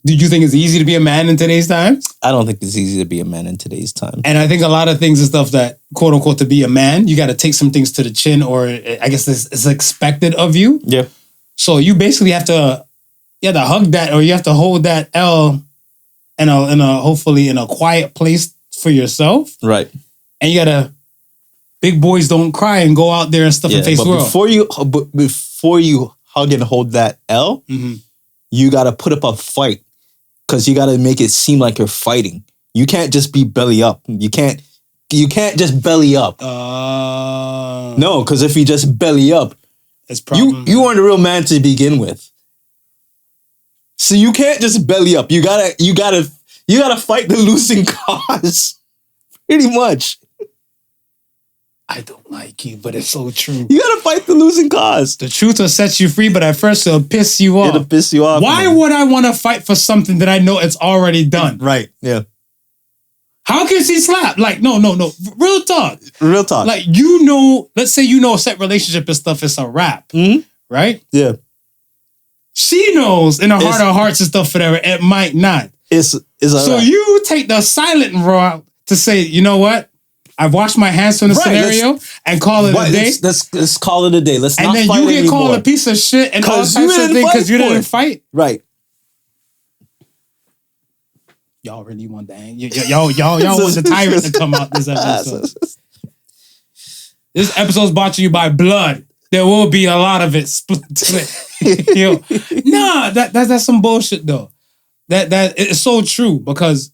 Do you think it's easy to be a man in today's time? I don't think it's easy to be a man in today's time. And I think a lot of things and stuff that, quote unquote, to be a man, you got to take some things to the chin, or I guess it's expected of you. Yeah. So you basically have to hug that, or you have to hold that L in a hopefully in a quiet place for yourself. Right. And you gotta, big boys don't cry and go out there and stuff and face the world. Before you hug and hold that L, you gotta put up a fight. Because you got to make it seem like you're fighting. You can't just be belly up. You can't just belly up. No, because if you just belly up, you weren't a real man to begin with. So you can't just belly up. You gotta fight the losing cause. Pretty much. I don't like you, but it's so true. You gotta fight the losing cause. The truth will set you free, but at first it'll piss you off. It'll piss you off. Why would I want to fight for something that I know it's already done? Right, yeah. How can she slap? Like, no. Real talk. Real talk. Like, let's say a set relationship and stuff is a wrap. Right? Yeah. She knows in her heart of hearts and stuff, whatever, it might not. It's a so wrap. You take the silent route to say, you know what? I've washed my hands from the scenario and call it a day. Let's call it a day. Let's not fight anymore. And then you get called a piece of shit and all types of things because you didn't fight. Right. Y'all really want that? Y'all want the tyrant to come out this episode. This episode's brought to you by blood. There will be a lot of it split. Nah, that's some bullshit though. That it's so true because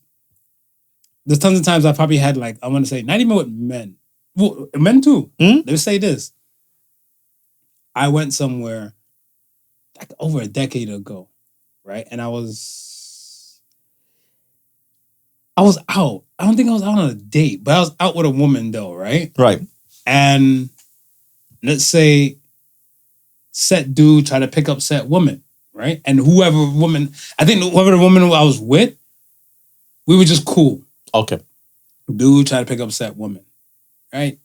there's tons of times I probably had like, I want to say, not even with men. Well, men too. Let me say this. I went somewhere like over a decade ago, right? And I was out. I don't think I was out on a date, but I was out with a woman though, right? Right. And let's say set dude try to pick up set woman, right? And whoever the woman I was with, we were just cool. Okay. Dude tried to pick up set woman, right?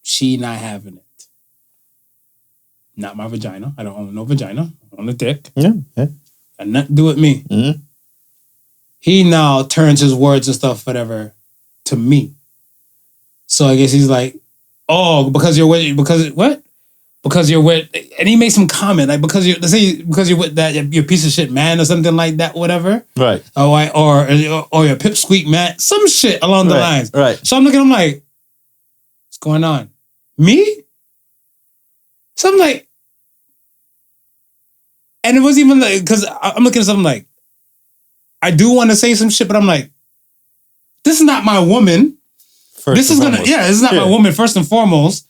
She not having it. Not my vagina. I don't own no vagina. I own a dick. Yeah. Got nothing to do with me. Mm-hmm. He now turns his words and stuff, whatever, to me. So I guess he's like, oh, because you're with, and he made some comment, like, because you're with that, your piece of shit man or something like that, whatever. Right. Or your pipsqueak man, some shit along the lines. Right. So I'm looking at him like, what's going on? Me? So I'm like, and it wasn't even like, because I'm looking at something like, I do want to say some shit, but I'm like, this is not my woman. This is not my woman, first and foremost.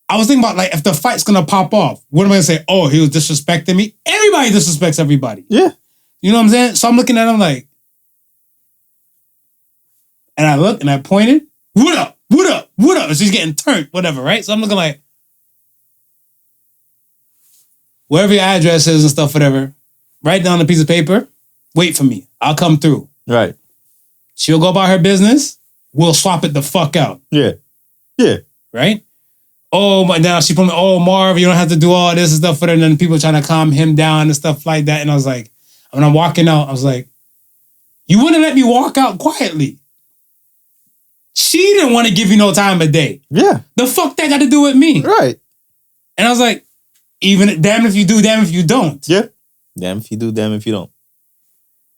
I was thinking about, like, if the fight's gonna pop off, what am I gonna say? Oh, he was disrespecting me? Everybody disrespects everybody. Yeah. You know what I'm saying? So I'm looking at him like, and I look and I pointed, what up? And she's getting turned, whatever, right? So I'm looking like, wherever your address is and stuff, whatever, write down a piece of paper, wait for me. I'll come through. Right. She'll go about her business. We'll swap it the fuck out. Yeah. Yeah. Right? Oh, but now she put me, oh, Marv, you don't have to do all this and stuff for her. And then people trying to calm him down and stuff like that. And I was like, when I'm walking out, I was like, you wouldn't let me walk out quietly. She didn't want to give you no time of day. Yeah. The fuck that got to do with me? Right. And I was like, even damn if you do, damn if you don't. Yeah. Damn if you do, damn if you don't.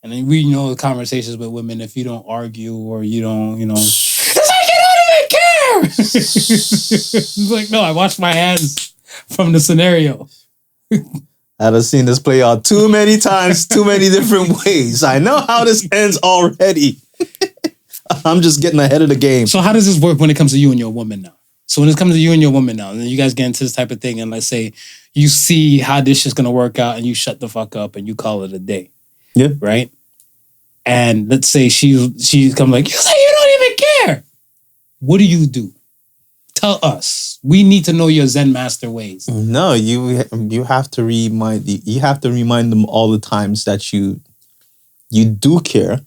And then we know the conversations with women, if you don't argue or you don't, it's like, you don't even care. It's like, no, I washed my hands from the scenario. I've seen this play out too many times, too many different ways. I know how this ends already. I'm just getting ahead of the game. So how does this work when it comes to you and your woman now? So when it comes to you and your woman now, and then you guys get into this type of thing, and let's say you see how this shit's gonna work out, and you shut the fuck up and you call it a day. Yeah. Right? And let's say she come like, you say you don't even care. What do? Tell us. We need to know your Zen master ways. No, you have to remind them all the times that you do care,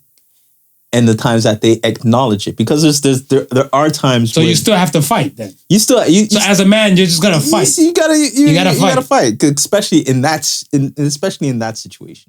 and the times that they acknowledge it, because there are times. So you still have to fight then. So as a man, you're just gonna fight. You gotta fight, especially especially in that situation.